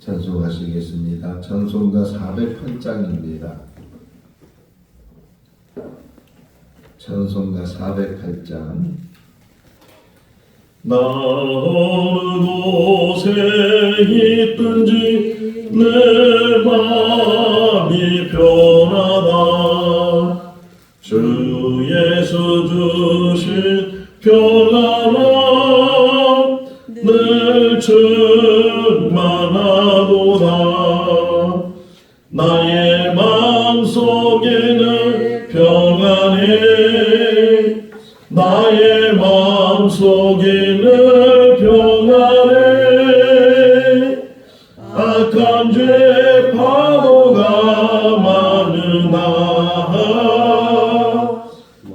찬송하시겠습니다. 찬송가 408장입니다. 찬송가 408장. 나 어느 곳에 있든지 내 마음이 편하다. 주 예수 주신 평안함 늘 충만하도다. 나의 마음속에는 평안해. 나의 마음속에는 평안해. 악한 죄 파도가 많으나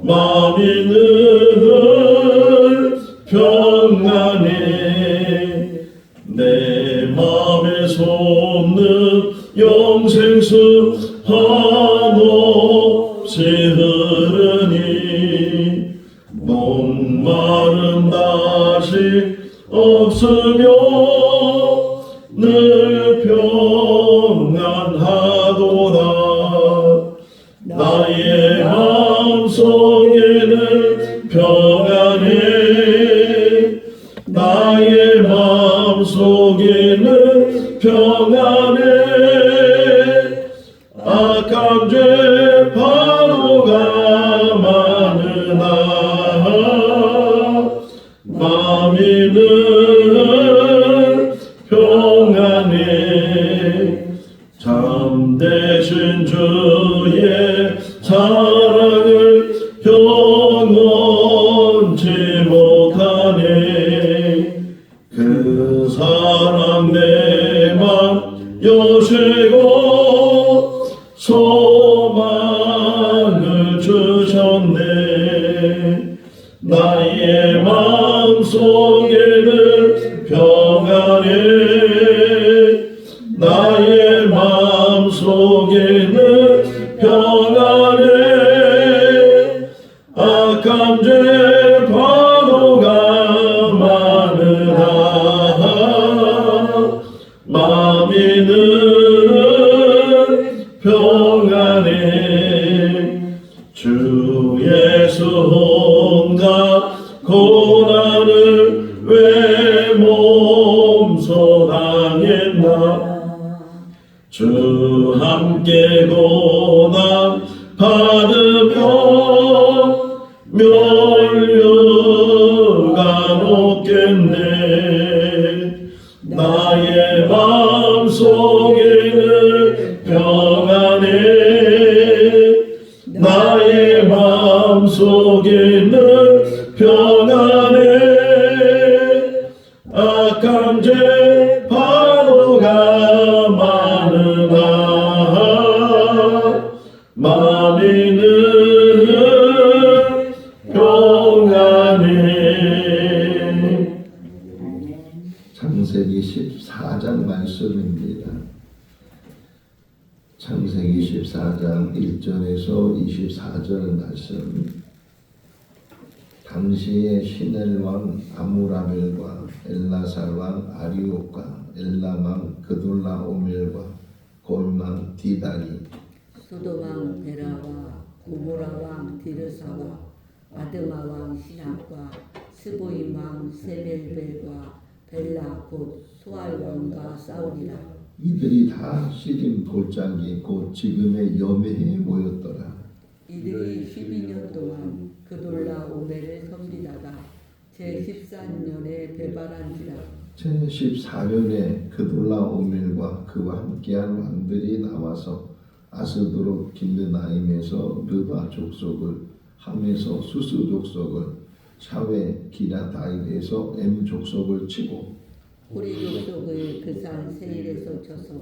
마음이 늘 평안해. 내 마음에 솟는 영생수 한없이 흐르니 목마른 다시 없으며 늘 평안하도다. 나의 마음속에는 평안해. 나의 마음속에는 평안해. 악한 죄 파도가 많으나 마음이 늘 평안해. 참되신 주의 사랑을 영원치 못하네. 그 사랑 내 맘 여시고 소망을 주셨네. 나의 마음속에는 평안해. 나의 마음속에는 평안해. 악한 죄 파도가 많으나 마음이 늘 평안해. 주 예수 온갖 고난을 왜 몸소 당했나. 주 함께 고난 받으며 멸류가 높겠네. 나의 마음속에는 평안해. 나의 마음속에는 평안해. 악한 죄 파도가 많으나 마음이 늘 평안해. 창세기 14장 말씀입니다. 창세기 14장 1절에서 24절 말씀. 당시에 시넬 왕 아무라멜과 엘라살 왕 아리옥과 엘람 왕 그돌라오멜과 곰 왕 디다니, 소돔 왕 베라와 고모라 왕 디르사와 아드마 왕 시낙과 스보임 왕 세멜벨과 벨라 곧 소알 왕과 싸우리라. 이들이 다 시림 골짜기 곧 지금의 여매에 모였더라. 이들이 12년 동안 그돌라오멜을 섬기다가 제14년에 배발한지라. 제14년에 그돌라오멜과 그와 함께한 왕들이 나와서 아스도롯 길르나임에서 르바 족속을, 함에서 수스 족속을, 샤웨 기라다임에서 엠 족속을 치고 호리 족속을 그 산 세일에서 쳐서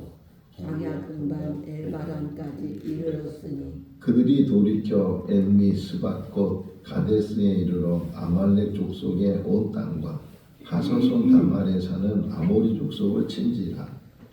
광야 근반 엘바란까지 이르렀으니 그들이 돌이켜 엠미 스밧 곧 가데스에 이르러 아말렉 족속의 온 땅과 하사손 다말에 사는 아모리 족속을 친지라.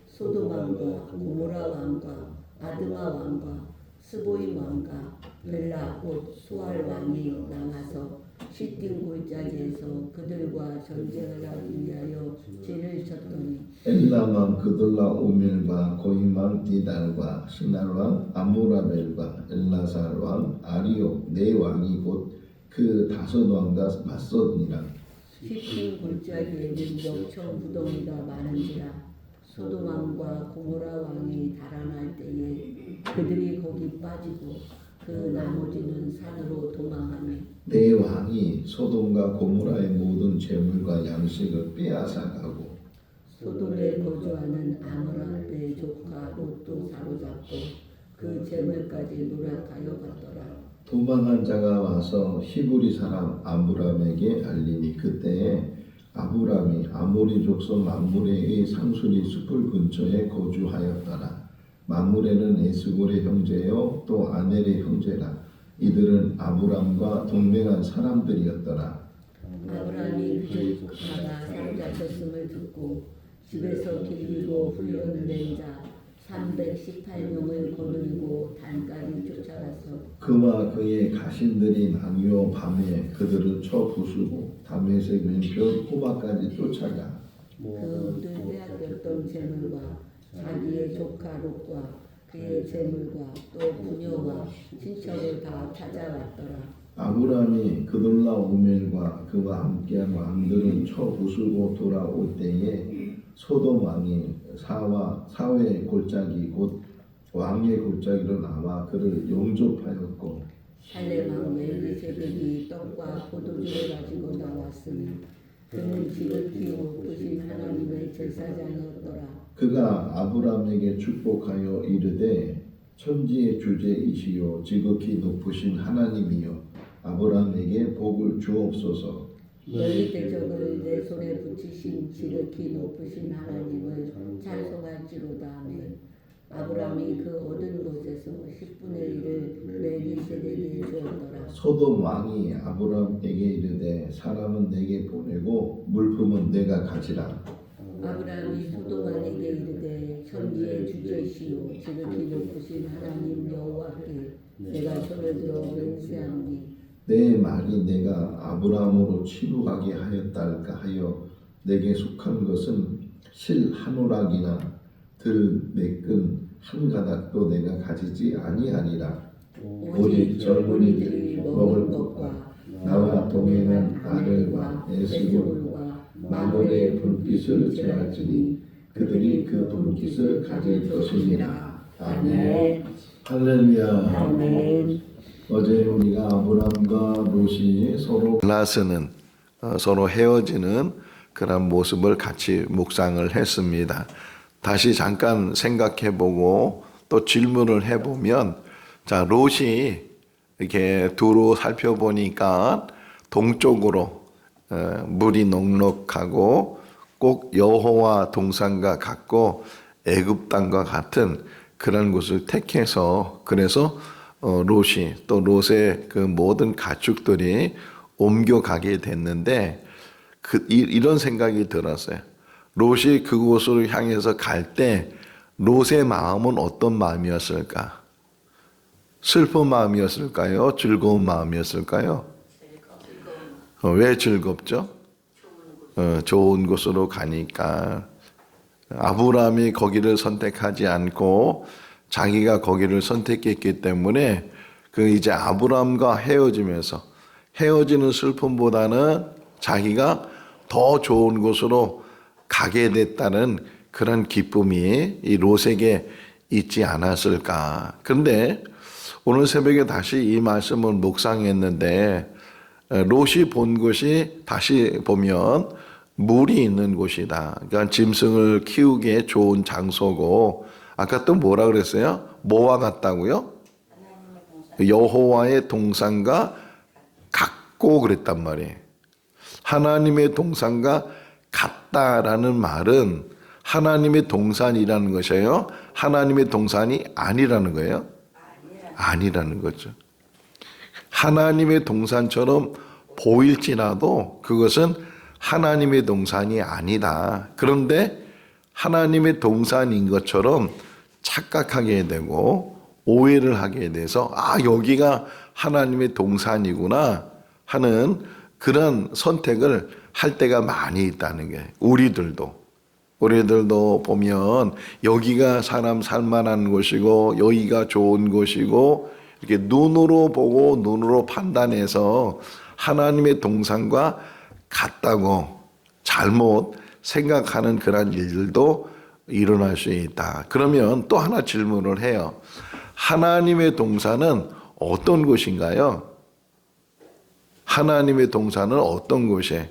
소돔 왕과 고모라 왕과 아드마 왕과 스보임 왕과 벨라 곧 수알 왕이 나가서 시딤 골짜기에서 그들과 전쟁을 하기 위하여 진을 쳤더니 엘라왕 그돌라오멜과 고임왕 디달과 시날왕 아무라벨과 엘라살왕 아리옥 네 왕이 곧 그 다섯 왕과 맞섰니라. 시딤 골짜기에는 역청 구덩이가 많은지라 소돔 왕과 고모라 왕이 달아날 때에 그들이 거기 빠지고 그 나머지는 산으로 도망하니 네 왕이 소돔과 고모라의 모든 재물과 양식을 빼앗아가고 소돔에 거주하는 아므라의 조카 롯도 사로잡고 그 재물까지 노력하여 갔더라. 도망한 자가 와서 히브리 사람 아브람에게 알리니 그때에 아브람이 아모리 족속 mamre의 상수리 숲을 근처에 거주하였더라. mamre는 에스골의 형제요 또 아넬의 형제라. 이들은 아브람과 동맹한 사람들이었더라. 아브라함이 그 조카가 사로잡혔음을 듣고 집에서 길리고 훈련을 낸 자 318명을 거느리고 단까지 쫓아가서 그와 그의 가신들이 나뉘어 밤에 그들을 쳐 부수고 다메섹 왼편 호바까지 쫓아가 그들 빼앗겼던 재물과 자기의 조카 롯과 그의 재물과 또 부녀와 친척을 다 찾아왔더라. 아브람이 그돌라오멜과 그와 함께한 왕들은 쳐 부수고 돌아올 때에 소돔 왕이 사회의 골짜기 곧 왕의 골짜기로 나와 그를 용접하였고 살렘 왕 멜기세덱이 떡과 포도주를 가지고 나왔으니 그는 지극히 높으신 하나님의 제사장이었더라. 그가 아브람에게 축복하여 이르되 천지의 주제이시요 지극히 높으신 하나님이여 아브람에게 복을 주옵소서. 너희 대적을 내 손에 붙이신 지극히 높으신 하나님을 찬송할지로다 하며 아브람이 그 얻은 곳에서 10분의 1을 멜기세덱에게 주었더라. 소돔 왕이 아브람에게 이르되 사람은 내게 보내고 물품은 내가 가지라. 아브라함이 소돔 왕에게 이르되 천지의 주제시오 지극히 높으신 하나님 여호와께 내가 손을 들어 맹세하노니 내 말이 내가 아브라함으로 치루하게 하였달까 하여 내게 속한 것은 실 한 오락이나 들 매끈 한 가닥도 내가 가지지 아니하리라. 오직 젊은이들이 먹을 것과 나와 동행한 아들과 에스골과 마므레의 분깃을 제할지니 그들이 그 분깃을 가질 것이니라. 아멘. 할렐루야. 아멘. 어제 우리가 아브람과 롯이 서로 나서는 서로 헤어지는 그런 모습을 같이 묵상을 했습니다. 다시 잠깐 생각해보고 또 질문을 해보면 자 롯이 이렇게 두루 살펴보니까 동쪽으로 물이 넉넉하고 꼭 여호와 동산과 같고 애굽 땅과 같은 그런 곳을 택해서 그래서 롯이 또 롯의 그 모든 가축들이 옮겨가게 됐는데 이런 생각이 들었어요. 롯이 그곳으로 향해서 갈 때 롯의 마음은 어떤 마음이었을까? 슬픈 마음이었을까요? 즐거운 마음이었을까요? 왜 즐겁죠? 좋은 곳으로 가니까. 아브라함이 거기를 선택하지 않고 자기가 거기를 선택했기 때문에 그 이제 아브라함과 헤어지면서 헤어지는 슬픔보다는 자기가 더 좋은 곳으로 가게 됐다는 그런 기쁨이 이 롯에게 있지 않았을까. 그런데 오늘 새벽에 다시 이 말씀을 묵상했는데 롯이 본 곳이 다시 보면 물이 있는 곳이다. 그러니까 짐승을 키우기에 좋은 장소고 아까 또 뭐라 그랬어요? 뭐와 같다고요? 여호와의 동산과 같고 그랬단 말이에요. 하나님의 동산과 같다라는 말은 하나님의 동산이라는 것이에요. 하나님의 동산이 아니라는 거예요. 아니라는 거죠. 하나님의 동산처럼 보일지라도 그것은 하나님의 동산이 아니다. 그런데 하나님의 동산인 것처럼 착각하게 되고 오해를 하게 돼서 여기가 하나님의 동산이구나 하는 그런 선택을 할 때가 많이 있다는 게 우리들도 보면 여기가 사람 살만한 곳이고 여기가 좋은 곳이고 이렇게 눈으로 보고 눈으로 판단해서 하나님의 동산과 같다고 잘못 생각하는 그런 일들도 일어날 수 있다. 그러면 또 하나 질문을 해요. 하나님의 동산은 어떤 곳인가요? 하나님의 동산은 어떤 곳이에요?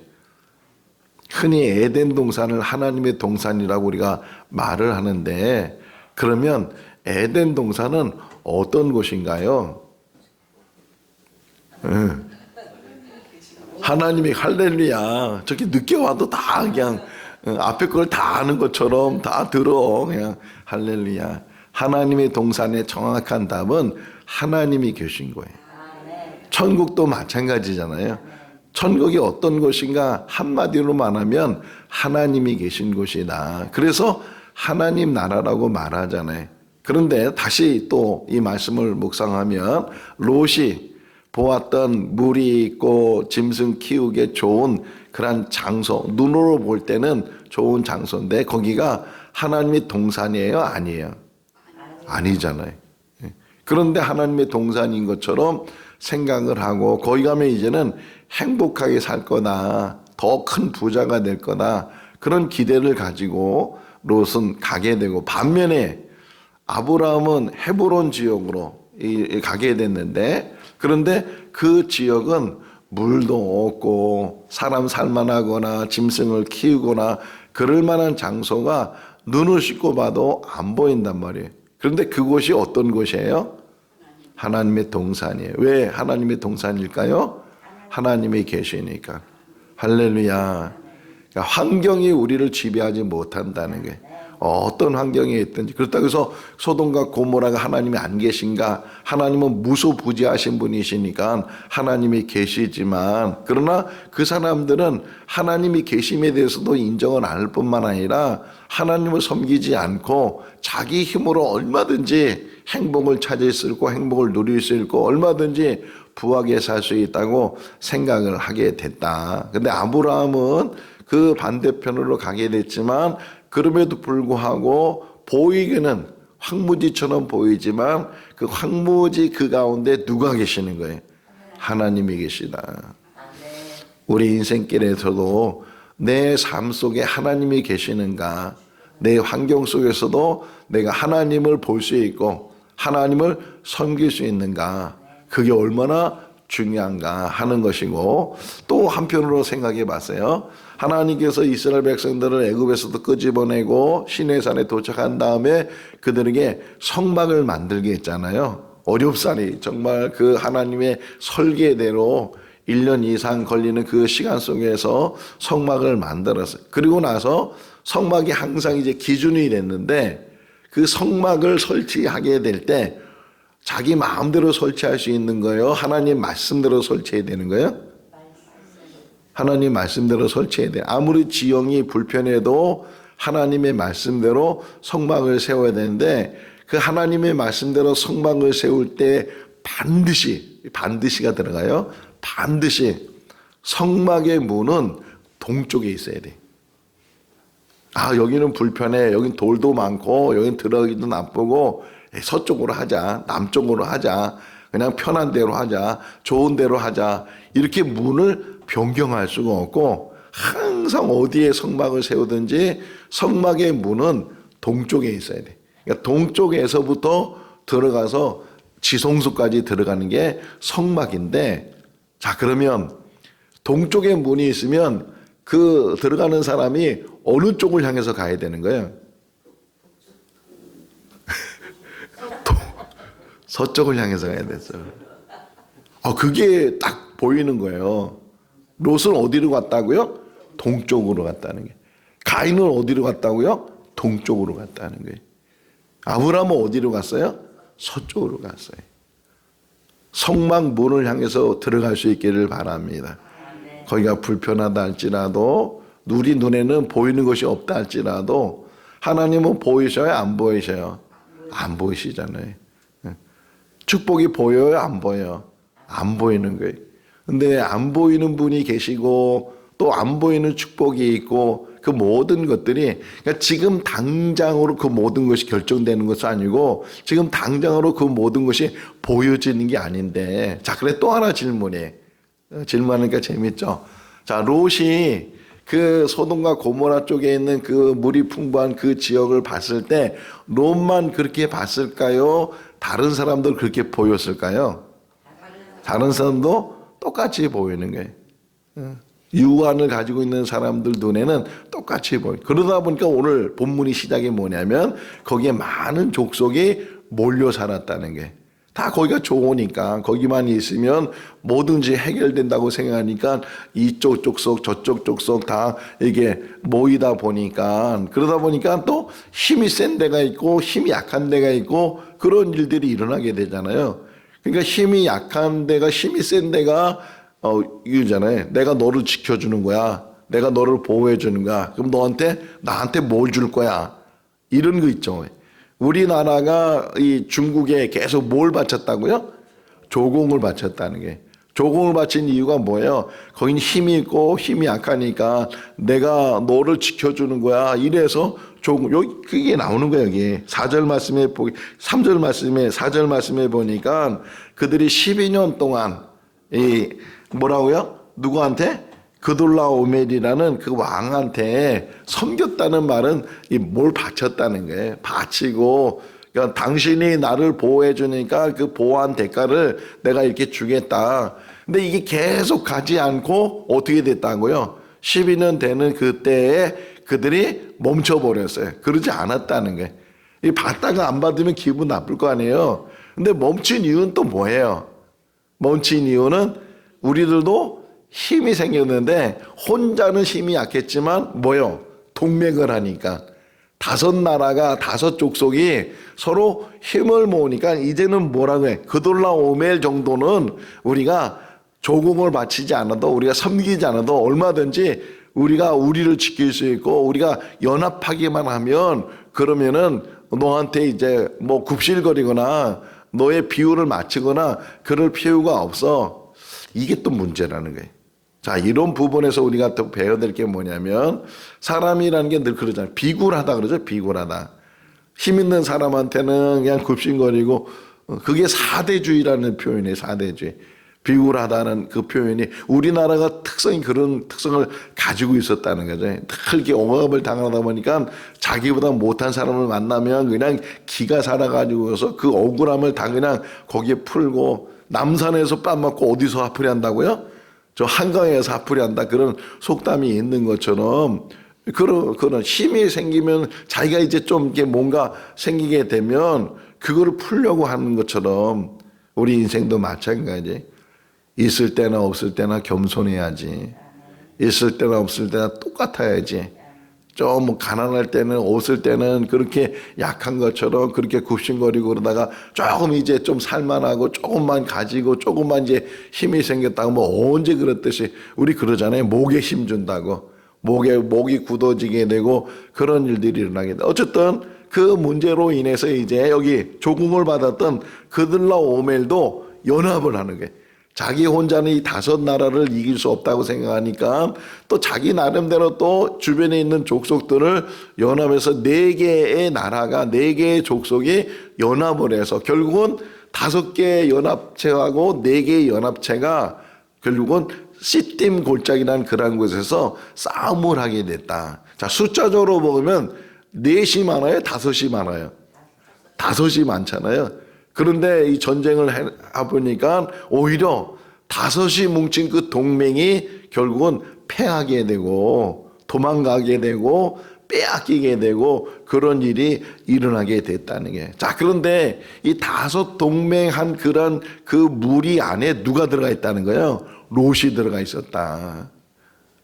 흔히 에덴 동산을 하나님의 동산이라고 우리가 말을 하는데 그러면 에덴 동산은 어떤 곳인가요? 하나님이 할렐루야 저렇게 늦게 와도 다 그냥 앞에 걸 다 아는 것처럼 다 들어 그냥 할렐루야. 하나님의 동산의 정확한 답은 하나님이 계신 거예요. 천국도 마찬가지잖아요. 천국이 어떤 곳인가 한마디로 말하면 하나님이 계신 곳이다. 그래서 하나님 나라라고 말하잖아요. 그런데 다시 또 이 말씀을 묵상하면 롯이 보았던 물이 있고 짐승 키우기에 좋은 그런 장소, 눈으로 볼 때는 좋은 장소인데 거기가 하나님의 동산이에요? 아니에요? 아니잖아요. 그런데 하나님의 동산인 것처럼 생각을 하고 거기 가면 이제는 행복하게 살 거다, 더 큰 부자가 될 거다, 그런 기대를 가지고 롯은 가게 되고, 반면에 아브라함은 헤브론 지역으로 가게 됐는데, 그런데 그 지역은 물도 없고 사람 살만하거나 짐승을 키우거나 그럴 만한 장소가 눈을 씻고 봐도 안 보인단 말이에요. 그런데 그곳이 어떤 곳이에요? 하나님의 동산이에요. 왜 하나님의 동산일까요? 하나님이 계시니까. 할렐루야. 그러니까 환경이 우리를 지배하지 못한다는 게, 어떤 환경에 있든지. 그렇다고 해서 소돔과 고모라가 하나님이 안 계신가? 하나님은 무소부지하신 분이시니까 하나님이 계시지만, 그러나 그 사람들은 하나님이 계심에 대해서도 인정을 안 할 뿐만 아니라 하나님을 섬기지 않고 자기 힘으로 얼마든지 행복을 찾을 수 있고 행복을 누릴 수 있고 얼마든지 부하게 살 수 있다고 생각을 하게 됐다. 근데 아브라함은 그 반대편으로 가게 됐지만, 그럼에도 불구하고 보이기는 황무지처럼 보이지만 그 황무지 그 가운데 누가 계시는 거예요? 하나님이 계시다. 우리 인생길에서도 내 삶 속에 하나님이 계시는가, 내 환경 속에서도 내가 하나님을 볼 수 있고 하나님을 섬길 수 있는가, 그게 얼마나 중요한가 하는 것이고, 또 한편으로 생각해 봤어요. 하나님께서 이스라엘 백성들을 애굽에서도 끄집어내고 시내산에 도착한 다음에 그들에게 성막을 만들게 했잖아요. 어렵사리 정말 그 하나님의 설계대로 1년 이상 걸리는 그 시간 속에서 성막을 만들었어요. 그리고 나서 성막이 항상 이제 기준이 됐는데, 그 성막을 설치하게 될 때 자기 마음대로 설치할 수 있는 거예요? 하나님 말씀대로 설치해야 되는 거예요? 하나님 말씀대로 설치해야 돼요. 아무리 지형이 불편해도 하나님의 말씀대로 성막을 세워야 되는데, 그 하나님의 말씀대로 성막을 세울 때 반드시가 들어가요. 반드시 성막의 문은 동쪽에 있어야 돼. 아, 여기는 불편해, 여긴 돌도 많고 여긴 들어가기도 나쁘고 서쪽으로 하자, 남쪽으로 하자, 그냥 편한 대로 하자, 좋은 대로 하자, 이렇게 문을 변경할 수가 없고, 항상 어디에 성막을 세우든지 성막의 문은 동쪽에 있어야 돼. 그러니까 동쪽에서부터 들어가서 지성소까지 들어가는 게 성막인데, 자, 그러면 동쪽에 문이 있으면 그 들어가는 사람이 어느 쪽을 향해서 가야 되는 거예요? 서쪽을 향해서 가야 됐어요. 그게 딱 보이는 거예요. 롯은 어디로 갔다고요? 동쪽으로 갔다는 게. 가인은 어디로 갔다고요? 동쪽으로 갔다는 거예요. 아브라함은 어디로 갔어요? 서쪽으로 갔어요. 성막 문을 향해서 들어갈 수 있기를 바랍니다. 거기가 불편하다 할지라도, 우리 눈에는 보이는 것이 없다 할지라도, 하나님은 보이셔요? 안 보이셔요? 안 보이시잖아요. 축복이 보여요? 안 보여요? 안 보이는 거예요. 근데 안 보이는 분이 계시고 또 안 보이는 축복이 있고 그 모든 것들이 그러니까 지금 당장으로 그 모든 것이 결정되는 것은 아니고 지금 당장으로 그 모든 것이 보여지는 게 아닌데 자 그래 또 하나 질문하니까 재밌죠. 자 롯이 그 소돔과 고모라 쪽에 있는 그 물이 풍부한 그 지역을 봤을 때 롯만 그렇게 봤을까요? 다른 사람들 그렇게 보였을까요? 다른 사람도 똑같이 보이는 거예요. 유관을 가지고 있는 사람들 눈에는 똑같이 보여요. 그러다 보니까 오늘 본문이 시작이 뭐냐면 거기에 많은 족속이 몰려 살았다는 게. 다 거기가 좋으니까 거기만 있으면 뭐든지 해결된다고 생각하니까 이쪽 족속 저쪽 족속 다 이게 모이다 보니까 그러다 보니까 또 힘이 센 데가 있고 힘이 약한 데가 있고 그런 일들이 일어나게 되잖아요. 그러니까 힘이 약한 데가 힘이 센 데가 이거잖아요. 내가 너를 지켜주는 거야. 내가 너를 보호해 주는 거야. 그럼 나한테 뭘 줄 거야. 이런 거 있죠. 우리나라가 이 중국에 계속 뭘 바쳤다고요? 조공을 바쳤다는 게. 조공을 바친 이유가 뭐예요? 거긴 힘이 있고 힘이 약하니까 내가 너를 지켜주는 거야. 이래서 조공, 여기 그게 나오는 거예요. 여기 3절 말씀에 보니까 그들이 12년 동안 이 뭐라고요? 누구한테? 그돌라오멜이라는 그 왕한테 섬겼다는 말은 이 뭘 바쳤다는 거예요. 바치고 그러니까 당신이 나를 보호해 주니까 그 보호한 대가를 내가 이렇게 주겠다. 근데 이게 계속 가지 않고 어떻게 됐다고요? 12년 되는 그때에 그들이 멈춰버렸어요. 그러지 않았다는 거예요. 이 받다가 안 받으면 기분 나쁠 거 아니에요. 근데 멈춘 이유는 또 뭐예요? 멈춘 이유는 우리들도 힘이 생겼는데 혼자는 힘이 약했지만 뭐요? 동맹을 하니까 5나라가 5족속이 서로 힘을 모으니까 이제는 뭐라고 해? 그돌라오멜 정도는 우리가 조공을 바치지 않아도 우리가 섬기지 않아도 얼마든지 우리가 우리를 지킬 수 있고 우리가 연합하기만 하면 그러면은 너한테 이제 뭐 굽실거리거나 너의 비율을 맞추거나 그럴 필요가 없어. 이게 또 문제라는 거예요. 자, 이런 부분에서 우리가 또 배워야 될 게 뭐냐면 사람이라는 게 늘 그러잖아요. 비굴하다 그러죠. 비굴하다. 힘 있는 사람한테는 그냥 굽신거리고 그게 사대주의라는 표현이에요. 사대주의. 비굴하다는 그 표현이 우리나라가 그런 특성을 가지고 있었다는 거죠. 늘 이렇게 억압을 당하다 보니까 자기보다 못한 사람을 만나면 그냥 기가 살아가지고서 그 억울함을 다 그냥 거기에 풀고 남산에서 뺨 맞고 어디서 화풀이 한다고요? 저 한강에서 화풀이 한다. 그런 속담이 있는 것처럼 그런 힘이 생기면 자기가 이제 좀 이렇게 뭔가 생기게 되면 그거를 풀려고 하는 것처럼 우리 인생도 마찬가지. 있을 때나 없을 때나 겸손해야지. 있을 때나 없을 때나 똑같아야지. 좀 가난할 때는 없을 때는 그렇게 약한 것처럼 그렇게 굽신거리고 그러다가 조금 이제 좀 살만하고 조금만 가지고 조금만 이제 힘이 생겼다고 뭐 언제 그랬듯이 우리 그러잖아요. 목에 힘 준다고. 목이 굳어지게 되고 그런 일들이 일어나게 돼. 어쨌든 그 문제로 인해서 이제 여기 조공을 받았던 그들라오멜도 연합을 하는 거예요. 자기 혼자는 이 5나라를 이길 수 없다고 생각하니까 또 자기 나름대로 또 주변에 있는 족속들을 연합해서 4개의 나라가 4개의 족속이 연합을 해서 결국은 5개의 연합체하고 4개의 연합체가 결국은 시딤 골짜기라는 그런 곳에서 싸움을 하게 됐다. 자, 숫자적으로 보면 4이 많아요? 5이 많아요? 5이 많잖아요. 그런데 이 전쟁을 해보니까 오히려 5이 뭉친 그 동맹이 결국은 패하게 되고 도망가게 되고 빼앗기게 되고 그런 일이 일어나게 됐다는 게. 자, 그런데 이 5 동맹한 그런 그 무리 안에 누가 들어가 있다는 거예요? 롯이 들어가 있었다.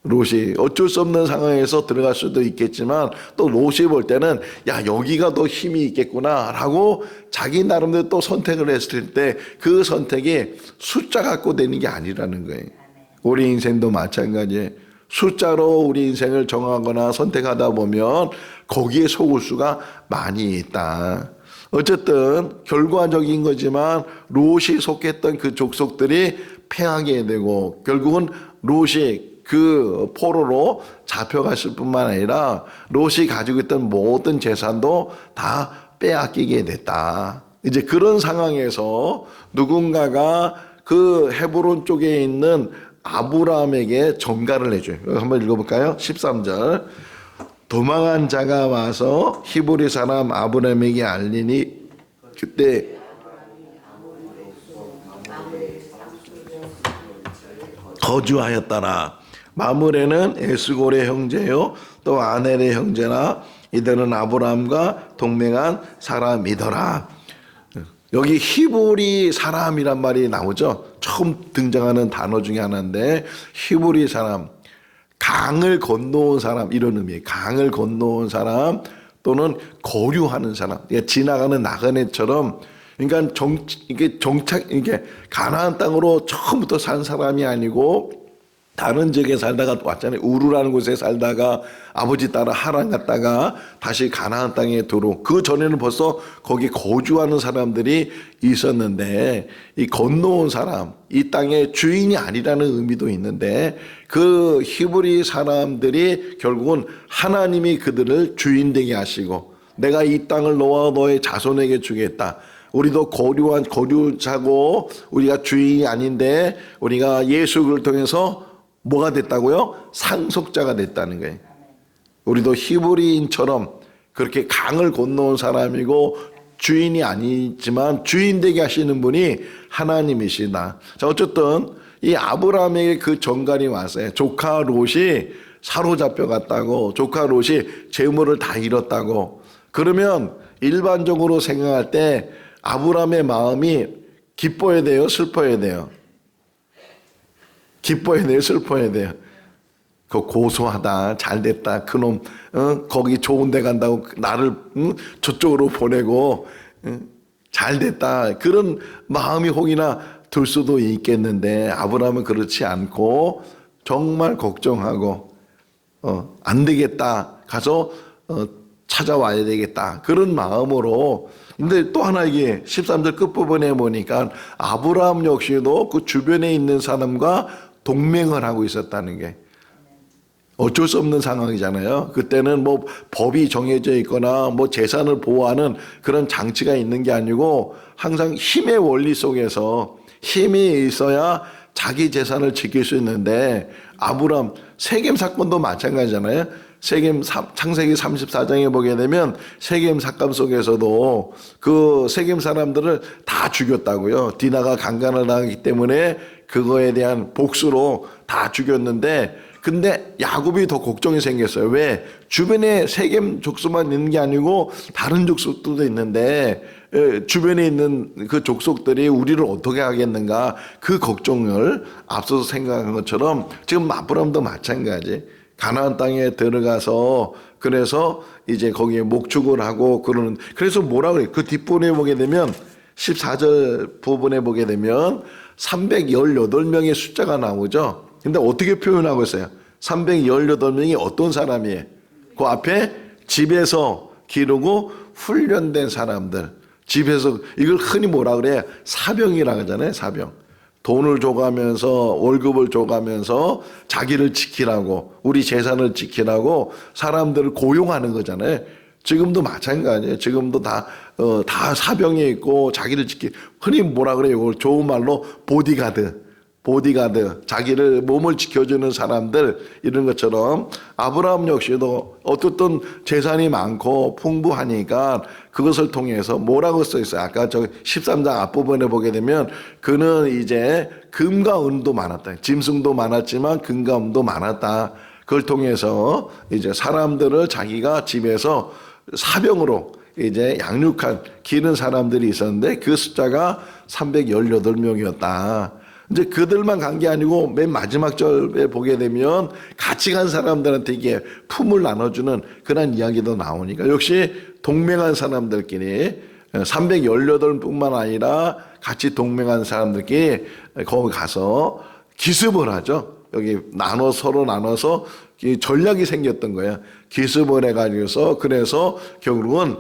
롯이 어쩔 수 없는 상황에서 들어갈 수도 있겠지만 또 롯이 볼 때는 야 여기가 더 힘이 있겠구나 라고 자기 나름대로 또 선택을 했을 때 그 선택이 숫자 갖고 되는 게 아니라는 거예요. 우리 인생도 마찬가지예요. 숫자로 우리 인생을 정하거나 선택하다 보면 거기에 속을 수가 많이 있다. 어쨌든 결과적인 거지만 롯이 속했던 그 족속들이 패하게 되고 결국은 롯이 그 포로로 잡혀갔을 뿐만 아니라 롯이 가지고 있던 모든 재산도 다 빼앗기게 됐다. 이제 그런 상황에서 누군가가 그 헤브론 쪽에 있는 아브라함에게 전가를 해줘요. 한번 읽어볼까요? 13절. 도망한 자가 와서 히브리 사람 아브라함에게 알리니 그때 거주하였더라. 마므레는 에스골의 형제요 또 아넬의 형제나 이들은 아브라함과 동맹한 사람이더라. 여기 히브리 사람이란 말이 나오죠. 처음 등장하는 단어 중에 하나인데 히브리 사람, 강을 건너온 사람 이런 의미예요. 강을 건너온 사람 또는 거류하는 사람, 지나가는 나그네처럼 그러니까 이게 가나안 땅으로 처음부터 산 사람이 아니고 다른 지역에 살다가 왔잖아요. 우르라는 곳에 살다가 아버지 따라 하란 갔다가 다시 가나안 땅에 들어온 그 전에는 벌써 거기 거주하는 사람들이 있었는데 이 건너온 사람, 이 땅의 주인이 아니라는 의미도 있는데 그 히브리 사람들이 결국은 하나님이 그들을 주인 되게 하시고 내가 이 땅을 너와 너의 자손에게 주겠다. 우리도 거류자고 우리가 주인이 아닌데 우리가 예수를 통해서 뭐가 됐다고요? 상속자가 됐다는 거예요. 우리도 히브리인처럼 그렇게 강을 건너온 사람이고 주인이 아니지만 주인 되게 하시는 분이 하나님이시다. 자, 어쨌든 이 아브라함에게 그 전갈이 왔어요. 조카 롯이 사로잡혀 갔다고, 조카 롯이 재물을 다 잃었다고. 그러면 일반적으로 생각할 때 아브라함의 마음이 기뻐야 돼요? 슬퍼야 돼요? 기뻐야 돼요? 슬퍼야 돼요? 그 고소하다, 잘됐다, 그놈 거기 좋은 데 간다고 나를 저쪽으로 보내고 잘됐다 그런 마음이 혹이나 들 수도 있겠는데 아브라함은 그렇지 않고 정말 걱정하고 안 되겠다 가서 찾아와야 되겠다 그런 마음으로. 근데 또 하나 이게 13절 끝부분에 보니까 아브라함 역시도 그 주변에 있는 사람과 동맹을 하고 있었다는 게 어쩔 수 없는 상황이잖아요. 그때는 뭐 법이 정해져 있거나 뭐 재산을 보호하는 그런 장치가 있는 게 아니고 항상 힘의 원리 속에서 힘이 있어야 자기 재산을 지킬 수 있는데 아브라함 세겜 사건도 마찬가지잖아요. 창세기 34장에 보게 되면 세겜 사건 속에서도 그 세겜 사람들을 다 죽였다고요. 디나가 강간을 당했기 때문에 그거에 대한 복수로 다 죽였는데 근데 야곱이 더 걱정이 생겼어요. 왜? 주변에 세겜 족속만 있는 게 아니고 다른 족속들도 있는데 주변에 있는 그 족속들이 우리를 어떻게 하겠는가 그 걱정을 앞서서 생각한 것처럼 지금 아브라함도 마찬가지. 가나안 땅에 들어가서 그래서 이제 거기에 목축을 하고 그러는 그래서 뭐라 그래요? 그 뒷부분에 보게 되면 14절 부분에 보게 되면 318명의 숫자가 나오죠. 근데 어떻게 표현하고 있어요? 318명이 어떤 사람이에요? 그 앞에 집에서 기르고 훈련된 사람들. 집에서 이걸 흔히 뭐라 그래요? 사병이라고 하잖아요. 사병. 돈을 줘가면서 월급을 줘가면서 자기를 지키라고 우리 재산을 지키라고 사람들을 고용하는 거잖아요. 지금도 마찬가지예요. 지금도 다 사병에 있고 자기를 흔히 뭐라 그래요? 이걸 좋은 말로 보디가드 자기를 몸을 지켜주는 사람들 이런 것처럼 아브라함 역시도 어떻든 재산이 많고 풍부하니까 그것을 통해서 뭐라고 써 있어요? 아까 저 13장 앞부분에 보게 되면 그는 이제 금과 은도 많았다. 짐승도 많았지만 금과 은도 많았다. 그걸 통해서 이제 사람들을 자기가 집에서 사병으로 이제 양육한 기른 사람들이 있었는데 그 숫자가 318명이었다. 이제 그들만 간 게 아니고 맨 마지막 절에 보게 되면 같이 간 사람들한테 이게 품을 나눠주는 그런 이야기도 나오니까 역시 동맹한 사람들끼리 318뿐만 아니라 같이 동맹한 사람들끼리 거기 가서 기습을 하죠. 여기 서로 나눠서 전략이 생겼던 거예요. 기습을 해가지고서 그래서 결국은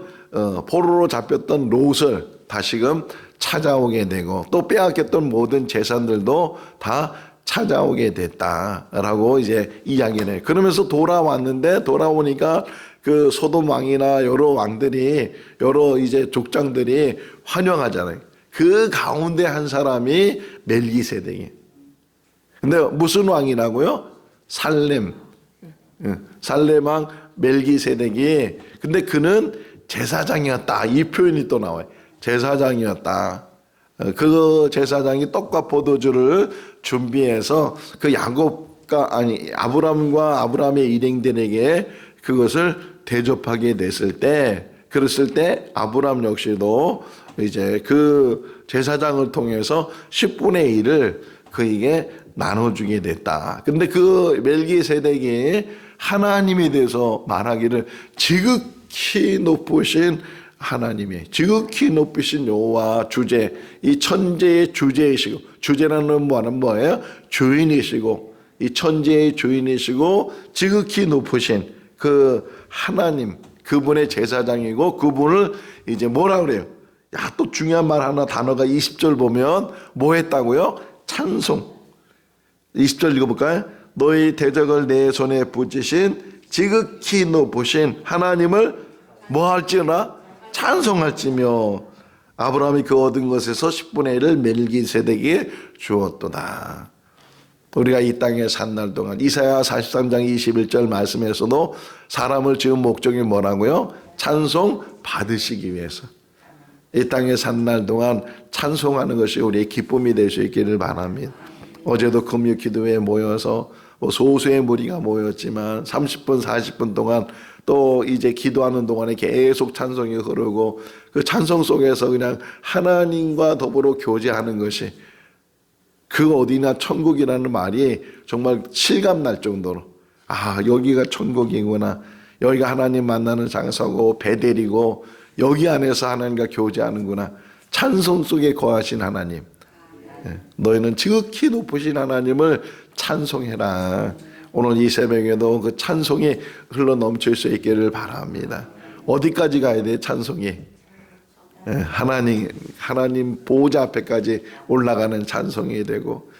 포로로 잡혔던 롯을 다시금 찾아오게 되고 또 빼앗겼던 모든 재산들도 다 찾아오게 됐다라고 이제 이야기를 해요. 그러면서 돌아왔는데 돌아오니까 그 소돔 왕이나 여러 왕들이 여러 이제 족장들이 환영하잖아요. 그 가운데 한 사람이 멜기세덱이에요. 근데 무슨 왕이라고요? 살렘. 살렘 왕 멜기세덱이 근데 그는 제사장이었다. 이 표현이 또 나와요. 제사장이었다. 그 제사장이 떡과 포도주를 준비해서 그 아브람과 아브람의 일행들에게 그것을 대접하게 됐을 때 그랬을 때 아브람 역시도 이제 그 제사장을 통해서 10분의 1을 그에게 나눠주게 됐다. 근데 그 멜기세덱이 하나님에 대해서 말하기를 지극히 높으신 하나님이 지극히 높으신 여호와 주제 이 천재의 주제이시고 주제라는 말은 뭐예요? 주인이시고 이 천재의 주인이시고 지극히 높으신 그 하나님 그분의 제사장이고 그분을 이제 뭐라 그래요? 야, 또 중요한 말 하나 단어가 20절 보면 뭐 했다고요? 찬송. 20절 읽어볼까요? 너희 대적을 내 손에 붙이신 지극히 높으신 하나님을 뭐 할지어나 찬송할지며 아브라함이 그 얻은 것에서 10분의 1을 멜기세덱에게 주었도다. 우리가 이 땅에 산 날 동안 이사야 43장 21절 말씀에서도 사람을 지은 목적이 뭐라고요? 찬송 받으시기 위해서. 이 땅에 산 날 동안 찬송하는 것이 우리의 기쁨이 될 수 있기를 바랍니다. 어제도 금요 기도회에 모여서 소수의 무리가 모였지만 30분 40분 동안 또 이제 기도하는 동안에 계속 찬송이 흐르고 그 찬송 속에서 그냥 하나님과 더불어 교제하는 것이 그 어디나 천국이라는 말이 정말 실감날 정도로 아 여기가 천국이구나 여기가 하나님 만나는 장소고 베델이고 여기 안에서 하나님과 교제하는구나 찬송 속에 거하신 하나님 너희는 지극히 높으신 하나님을 찬송해라. 오늘 이 새벽에도 그 찬송이 흘러 넘칠 수 있기를 바랍니다. 어디까지 가야 돼 찬송이? 하나님 보호자 앞에까지 올라가는 찬송이 되고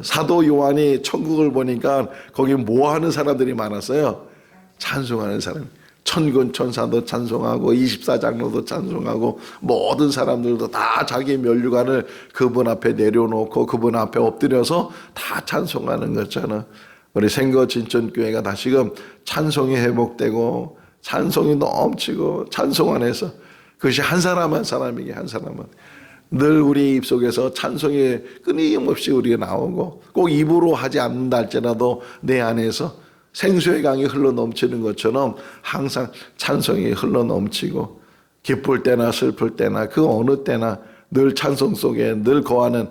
사도 요한이 천국을 보니까 거기 뭐 하는 사람들이 많았어요? 찬송하는 사람. 천군 천사도 찬송하고 24장로도 찬송하고 모든 사람들도 다 자기 면류관을 그분 앞에 내려놓고 그분 앞에 엎드려서 다 찬송하는 것처럼 우리 생거 진천교회가 다시금 찬송이 회복되고 찬송이 넘치고 찬송 안에서 그것이 한 사람 한 사람에게 한 사람은 늘 우리 입속에서 찬송이 끊임없이 우리가 나오고 꼭 입으로 하지 않는다 할지라도 내 안에서 생수의 강이 흘러 넘치는 것처럼 항상 찬송이 흘러 넘치고 기쁠 때나 슬플 때나 그 어느 때나 늘 찬송 속에 늘 거하는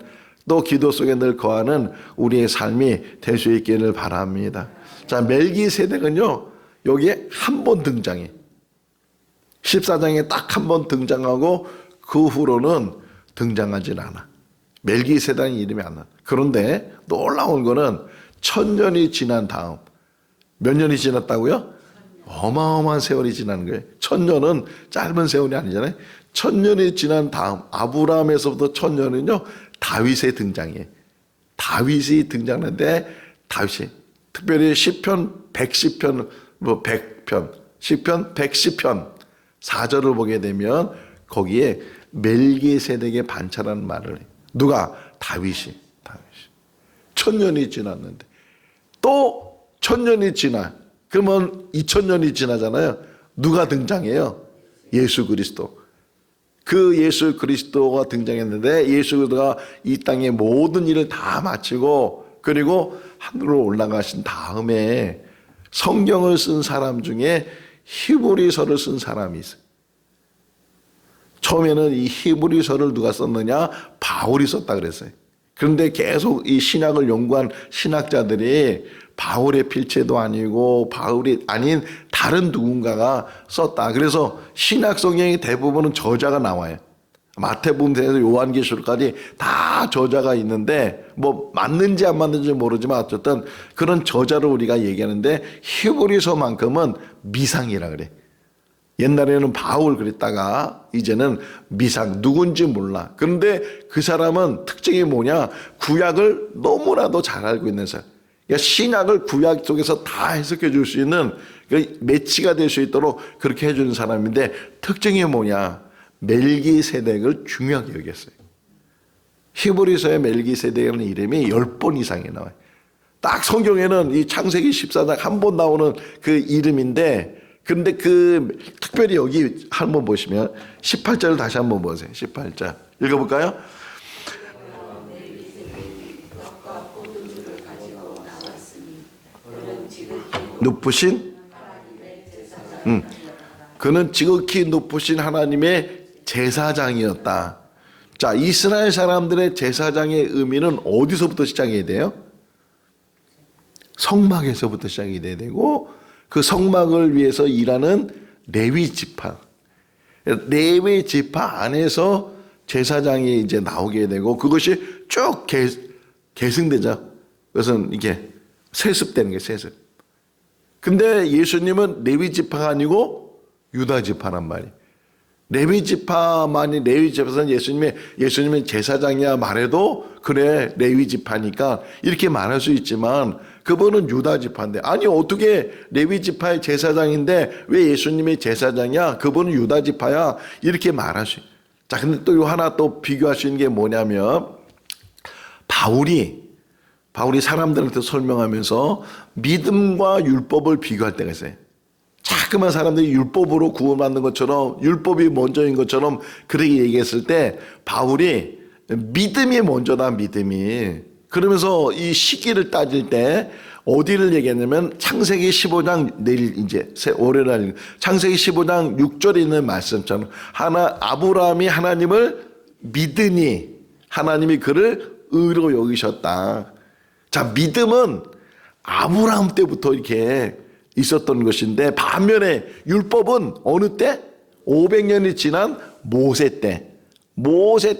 또 기도 속에 늘 거하는 우리의 삶이 될 수 있기를 바랍니다. 자, 멜기세덱은요 여기에 한 번 등장해. 14장에 딱 한 번 등장하고 그 후로는 등장하지 않아. 멜기세덱 이름이 안 나. 그런데 놀라운 거는 1000년이 지난 다음 몇 년이 지났다고요? 어마어마한 세월이 지난 거예요. 1000년은 짧은 세월이 아니잖아요. 1000년이 지난 다음 아브라함에서부터 1000년은요 다윗의 등장이에요. 다윗이 등장하는데 다윗이 특별히 시편 110편 100편 시편 110편 4절을 보게 되면 거기에 멜기세덱의 반차라는 말을 해요. 누가? 다윗이 1000년이 지났는데 또 1000년이 지나 그러면 2000년이 지나잖아요. 누가 등장해요? 예수 그리스도. 그 예수 그리스도가 등장했는데 예수 그리스도가 이 땅의 모든 일을 다 마치고 그리고 하늘로 올라가신 다음에 성경을 쓴 사람 중에 히브리서를 쓴 사람이 있어요. 처음에는 이 히브리서를 누가 썼느냐? 바울이 썼다 그랬어요. 그런데 계속 이 신약을 연구한 신학자들이 바울의 필체도 아니고 바울이 아닌 다른 누군가가 썼다. 그래서 신약 성경의 대부분은 저자가 나와요. 마태복음에서 요한계시록까지 다 저자가 있는데 뭐 맞는지 안 맞는지 모르지만 어쨌든 그런 저자를 우리가 얘기하는데 히브리서만큼은 미상이라 그래. 옛날에는 바울 그랬다가 이제는 미삭, 누군지 몰라. 그런데 그 사람은 특징이 뭐냐? 구약을 너무나도 잘 알고 있는 사람. 그러니까 신약을 구약 속에서 다 해석해 줄 수 있는, 매치가 될 수 있도록 그렇게 해주는 사람인데, 특징이 뭐냐? 멜기세덱을 중요하게 여겼어요. 히브리서의 멜기세덱이라는 이름이 10번 이상이 나와요. 딱 성경에는 이 창세기 14장 한 번 나오는 그 이름인데, 그런데 그 특별히 여기 한번 보시면 18절을 다시 한번 보세요. 18절 읽어볼까요? 높으신 그는 지극히 높으신 하나님의 제사장이었다. 자, 이스라엘 사람들의 제사장의 의미는 어디서부터 시작해야 돼요? 성막에서부터 시작이 돼야 되고, 그 성막을 위해서 일하는 레위 지파, 레위 지파 안에서 제사장이 이제 나오게 되고, 그것이 쭉 계승되죠. 그것은 이게 세습되는 게 세습. 근데 예수님은 레위 지파가 아니고 유다 지파란 말이에요. 레위 지파만이, 레위 지파는 예수님의 제사장이야 말해도 그래 레위 지파니까 이렇게 말할 수 있지만, 그분은 유다 지파인데, 아니 어떻게 레위 지파의 제사장인데 왜 예수님의 제사장이야? 그분은 유다 지파야, 이렇게 말할 수 있어요. 자, 근데 또 하나 또 비교할 수 있는 게 뭐냐면, 바울이 사람들한테 설명하면서 믿음과 율법을 비교할 때가 있어요. 자꾸만 사람들이 율법으로 구원받는 것처럼, 율법이 먼저인 것처럼 그렇게 얘기했을 때, 바울이 믿음이 먼저다, 믿음이. 그러면서 이 시기를 따질 때 어디를 얘기했냐면, 창세기 15장, 내일 이제 월요일 창세기 15장 6절에 있는 말씀처럼, 아브라함이 하나님을 믿으니 하나님이 그를 의로 여기셨다. 자, 믿음은 아브라함 때부터 이렇게 있었던 것인데, 반면에 율법은 어느 때? 500년이 지난 모세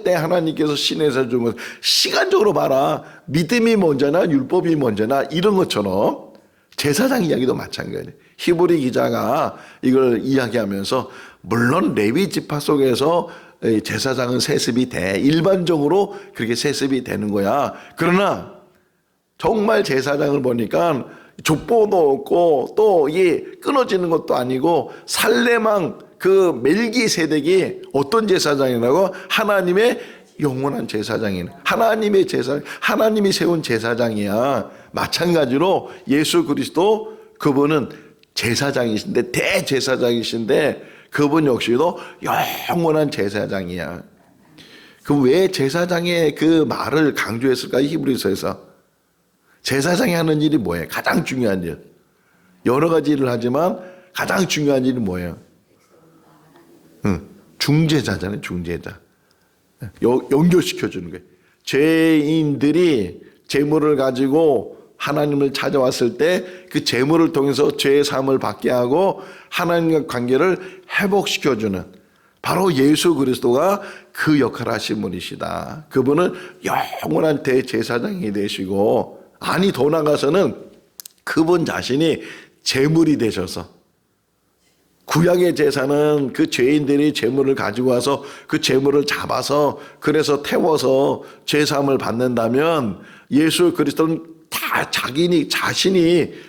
때 하나님께서 시내에서 준 것. 시간적으로 봐라. 믿음이 먼저나 율법이 먼저나 이런 것처럼 제사장 이야기도 마찬가지예요. 히브리 기자가 이걸 이야기하면서, 물론 레위 지파 속에서 제사장은 세습이 돼. 일반적으로 그렇게 세습이 되는 거야. 그러나 정말 제사장을 보니까 족보도 없고 또 이게 끊어지는 것도 아니고, 살레망 그 멜기세덱이 어떤 제사장이라고? 하나님의 영원한 제사장이네. 하나님의 제사장, 하나님이 세운 제사장이야. 마찬가지로 예수 그리스도, 그분은 제사장이신데, 대제사장이신데, 그분 역시도 영원한 제사장이야. 그럼 왜 제사장의 그 말을 강조했을까? 히브리서에서 제사장이 하는 일이 뭐예요? 가장 중요한 일. 여러 가지 일을 하지만 가장 중요한 일이 뭐예요? 중재자잖아요. 중재자. 연결시켜주는 거예요. 죄인들이 재물을 가지고 하나님을 찾아왔을 때 그 재물을 통해서 죄의 사함을 받게 하고 하나님과 관계를 회복시켜주는, 바로 예수 그리스도가 그 역할을 하신 분이시다. 그분은 영원한 대제사장이 되시고, 아니 더 나아가서는 그분 자신이 제물이 되셔서, 구약의 제사는 그 죄인들이 제물을 가지고 와서 그 제물을 잡아서 그래서 태워서 죄사함을 받는다면, 예수 그리스도는 다 자신이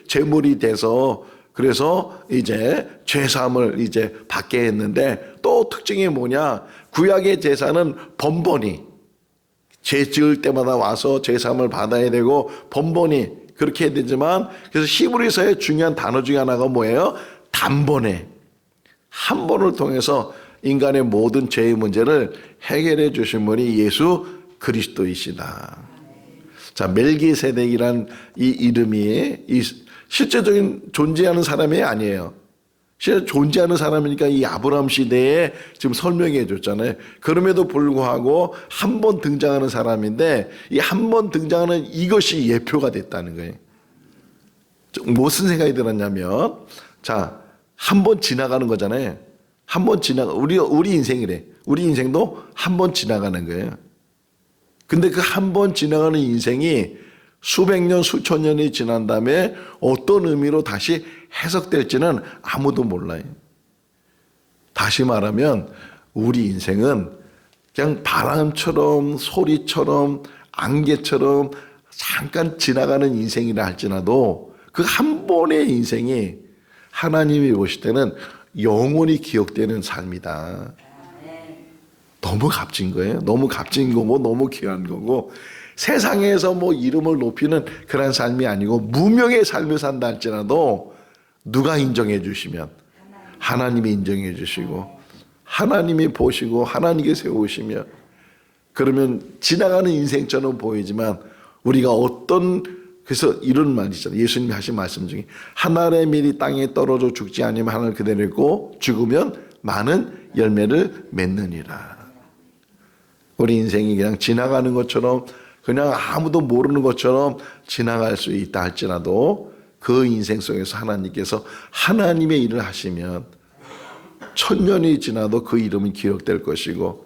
제물이 돼서 그래서 이제 죄사함을 이제 받게 했는데, 또 특징이 뭐냐? 구약의 제사는 번번이 죄 지을 때마다 와서 죄사함을 받아야 되고 번번이 그렇게 해야 되지만, 그래서 히브리서의 중요한 단어 중에 하나가 뭐예요? 단번에, 한 번을 통해서 인간의 모든 죄의 문제를 해결해 주신 분이 예수 그리스도이시다. 자, 멜기세덱이란 이 이름이 실제적인 존재하는 사람이 아니에요. 실제 존재하는 사람이니까 이 아브라함 시대에 지금 설명해 줬잖아요. 그럼에도 불구하고 한 번 등장하는 사람인데, 이 한 번 등장하는 이것이 예표가 됐다는 거예요. 무슨 생각이 들었냐면, 자, 한 번 지나가는 거잖아요. 한 번 우리 인생이래. 우리 인생도 한 번 지나가는 거예요. 근데 그 한 번 지나가는 인생이 수백 년, 수천 년이 지난 다음에 어떤 의미로 다시 해석될지는 아무도 몰라요. 다시 말하면 우리 인생은 그냥 바람처럼 소리처럼 안개처럼 잠깐 지나가는 인생이라 할지라도 그 한 번의 인생이 하나님이 보실 때는 영원히 기억되는 삶이다. 너무 값진 거예요. 너무 값진 거고 너무 귀한 거고 세상에서 뭐 이름을 높이는 그런 삶이 아니고 무명의 삶을 산다 할지라도 누가 인정해 주시면 하나님이 인정해 주시고 하나님이 보시고 하나님께 세우시며 그러면 지나가는 인생처럼 보이지만 우리가 그래서 이런 말 있잖아요. 예수님이 하신 말씀 중에 하늘의 밀이 땅에 떨어져 죽지 아니면 하늘 그대로 있고 죽으면 많은 열매를 맺느니라. 우리 인생이 그냥 지나가는 것처럼 그냥 아무도 모르는 것처럼 지나갈 수 있다 할지라도 그 인생 속에서 하나님께서 하나님의 일을 하시면 1000년이 지나도 그 이름이 기록될 것이고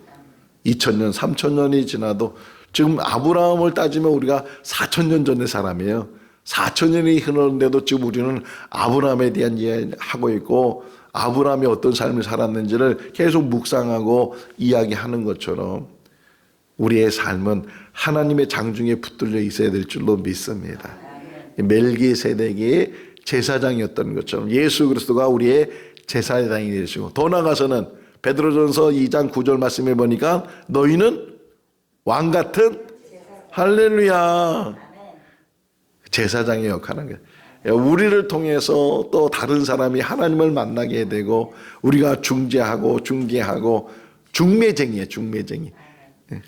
2000년, 3000년이 지나도 지금 아브라함을 따지면 우리가 4000년 전의 사람이에요. 4000년이 흐르는데도 지금 우리는 아브라함에 대한 이야기를 하고 있고 아브라함이 어떤 삶을 살았는지를 계속 묵상하고 이야기하는 것처럼 우리의 삶은 하나님의 장중에 붙들려 있어야 될 줄로 믿습니다. 멜기세덱이 제사장이었던 것처럼 예수 그리스도가 우리의 제사장이 되시고 더 나아가서는 베드로전서 2장 9절 말씀해 보니까 너희는 왕 같은 할렐루야 제사장의 역할을 하는 거예요. 우리를 통해서 또 다른 사람이 하나님을 만나게 되고 우리가 중재하고 중개하고 중매쟁이에요. 중매쟁이.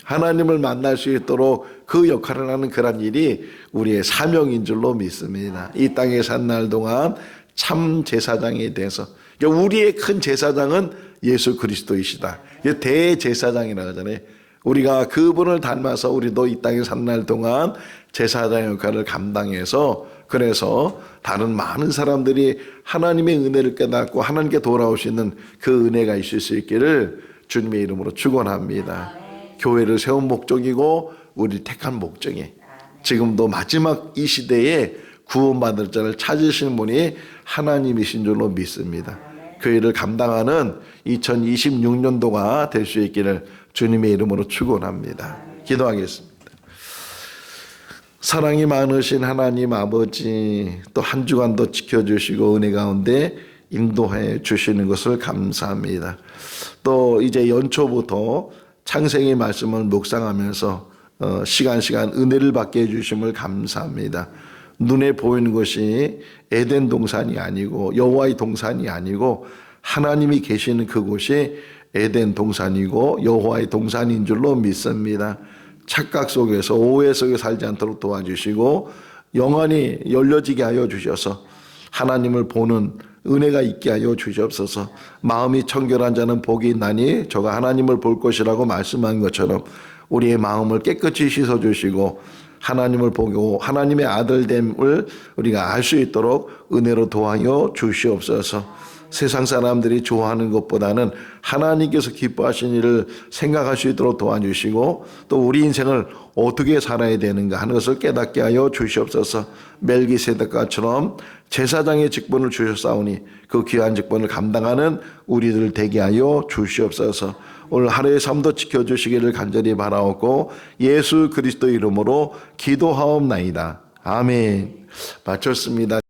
하나님을 만날 수 있도록 그 역할을 하는 그런 일이 우리의 사명인 줄로 믿습니다. 이 땅에 산 날 동안 참 제사장에 대해서 우리의 큰 제사장은 예수 그리스도이시다. 대제사장이라고 하잖아요. 우리가 그분을 닮아서 우리도 이 땅에 산 날 동안 제사장 역할을 감당해서 그래서 다른 많은 사람들이 하나님의 은혜를 깨닫고 하나님께 돌아올 수 있는 그 은혜가 있을 수 있기를 주님의 이름으로 축원합니다. 교회를 세운 목적이고 우리 택한 목적이 지금도 마지막 이 시대에 구원받을 자를 찾으시는 분이 하나님이신 줄로 믿습니다. 그 일을 감당하는 2026년도가 될 수 있기를 주님의 이름으로 축원합니다. 기도하겠습니다. 사랑이 많으신 하나님 아버지 또 한 주간도 지켜주시고 은혜 가운데 인도해 주시는 것을 감사합니다. 또 이제 연초부터 창세기 말씀을 묵상하면서 시간 은혜를 받게 해주심을 감사합니다. 눈에 보이는 것이 에덴 동산이 아니고 여호와의 동산이 아니고 하나님이 계시는 그곳이 에덴 동산이고 여호와의 동산인 줄로 믿습니다. 착각 속에서 오해 속에 살지 않도록 도와주시고 영안이 열려지게 하여 주셔서 하나님을 보는 은혜가 있게 하여 주시옵소서. 마음이 청결한 자는 복이 있나니 저가 하나님을 볼 것이라고 말씀한 것처럼 우리의 마음을 깨끗이 씻어주시고 하나님을 보고 하나님의 아들됨을 우리가 알 수 있도록 은혜로 도와여 주시옵소서. 세상 사람들이 좋아하는 것보다는 하나님께서 기뻐하신 일을 생각할 수 있도록 도와주시고 또 우리 인생을 어떻게 살아야 되는가 하는 것을 깨닫게 하여 주시옵소서. 멜기세덱과처럼 제사장의 직분을 주셨사오니 그 귀한 직분을 감당하는 우리들 되게 하여 주시옵소서. 오늘 하루의 삶도 지켜주시기를 간절히 바라옵고 예수 그리스도 이름으로 기도하옵나이다. 아멘. 마쳤습니다.